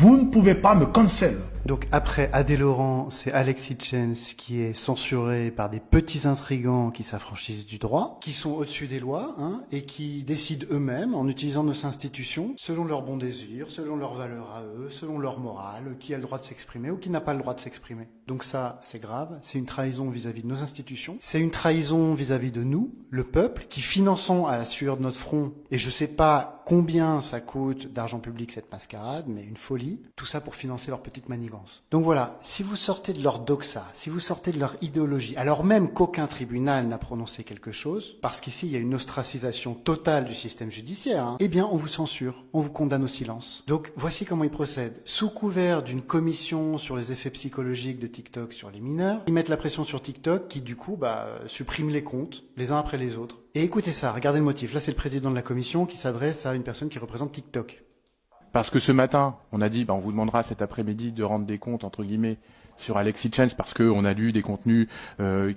Vous ne pouvez pas me cancel. Donc après Adé Laurent, c'est Alexis Tchens qui est censuré par des petits intrigants qui s'affranchissent du droit, qui sont au-dessus des lois, et qui décident eux-mêmes, en utilisant nos institutions, selon leurs bons désirs, selon leurs valeurs à eux, selon leur morale, qui a le droit de s'exprimer ou qui n'a pas le droit de s'exprimer. Donc ça, c'est grave, c'est une trahison vis-à-vis de nos institutions, c'est une trahison vis-à-vis de nous, le peuple, qui finançons à la sueur de notre front, et je sais pas combien ça coûte d'argent public cette mascarade, mais une folie, tout ça pour financer leur petite manigance. Donc voilà, si vous sortez de leur doxa, si vous sortez de leur idéologie, alors même qu'aucun tribunal n'a prononcé quelque chose, parce qu'ici il y a une ostracisation totale du système judiciaire, eh bien on vous censure, on vous condamne au silence. Donc voici comment ils procèdent. Sous couvert d'une commission sur les effets psychologiques de TikTok sur les mineurs, ils mettent la pression sur TikTok qui du coup supprime les comptes, les uns après les autres. Et écoutez ça, regardez le motif. Là c'est le président de la commission qui s'adresse à une personne qui représente TikTok. Parce que ce matin, on a dit, on vous demandera cet après-midi de rendre des comptes, entre guillemets, sur Alexis Tchens, parce qu'on a lu des contenus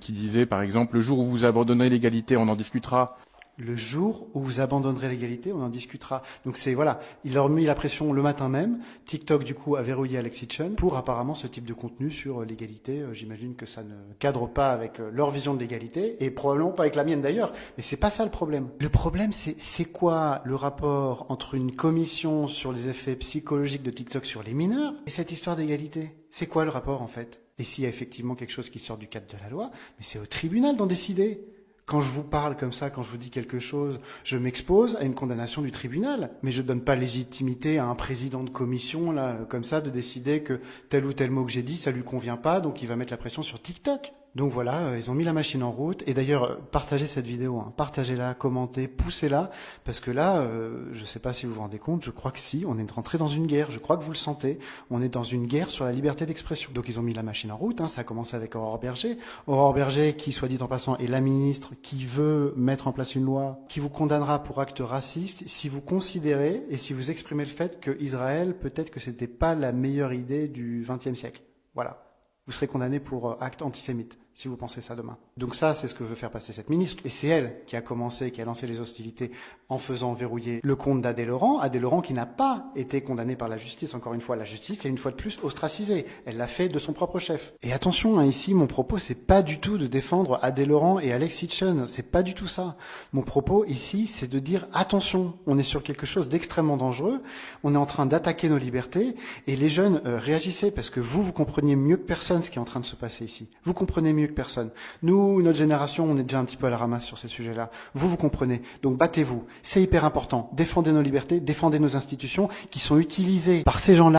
qui disaient, par exemple, le jour où vous abandonnerez l'égalité, on en discutera. Le jour où vous abandonnerez l'égalité, on en discutera. Donc c'est, voilà, il leur a mis la pression le matin même. TikTok, du coup, a verrouillé Alexis Tchens pour apparemment ce type de contenu sur l'égalité. J'imagine que ça ne cadre pas avec leur vision de l'égalité et probablement pas avec la mienne d'ailleurs. Mais c'est pas ça le problème. Le problème, c'est quoi le rapport entre une commission sur les effets psychologiques de TikTok sur les mineurs et cette histoire d'égalité? C'est quoi le rapport en fait? Et s'il y a effectivement quelque chose qui sort du cadre de la loi, mais c'est au tribunal d'en décider. Quand je vous parle comme ça, quand je vous dis quelque chose, je m'expose à une condamnation du tribunal. Mais je donne pas légitimité à un président de commission, là, comme ça, de décider que tel ou tel mot que j'ai dit, ça lui convient pas, donc il va mettre la pression sur TikTok. Donc voilà, ils ont mis la machine en route. Et d'ailleurs, partagez cette vidéo, partagez-la, commentez, poussez-la, parce que là, je sais pas si vous vous rendez compte, je crois que si, on est rentré dans une guerre, je crois que vous le sentez, on est dans une guerre sur la liberté d'expression. Donc ils ont mis la machine en route, ça a commencé avec Aurore Bergé. Aurore Bergé, qui, soit dit en passant, est la ministre qui veut mettre en place une loi qui vous condamnera pour acte raciste si vous considérez et si vous exprimez le fait que Israël, peut-être que c'était pas la meilleure idée du XXe siècle. Voilà. Vous serez condamné pour acte antisémite, si vous pensez ça demain. Donc ça, c'est ce que veut faire passer cette ministre. Et c'est elle qui a commencé, qui a lancé les hostilités en faisant verrouiller le compte d'Adé Laurent. Adé Laurent qui n'a pas été condamné par la justice. Encore une fois, la justice est une fois de plus ostracisée. Elle l'a fait de son propre chef. Et attention, ici, mon propos, c'est pas du tout de défendre Adé Laurent et Alexis Tchens. C'est pas du tout ça. Mon propos ici, c'est de dire attention, on est sur quelque chose d'extrêmement dangereux. On est en train d'attaquer nos libertés. Et les jeunes, réagissez parce que vous compreniez mieux que personne ce qui est en train de se passer ici. Vous comprenez mieux que personne. Nous, notre génération, on est déjà un petit peu à la ramasse sur ces sujets-là. Vous comprenez. Donc battez-vous. C'est hyper important. Défendez nos libertés, défendez nos institutions qui sont utilisées par ces gens-là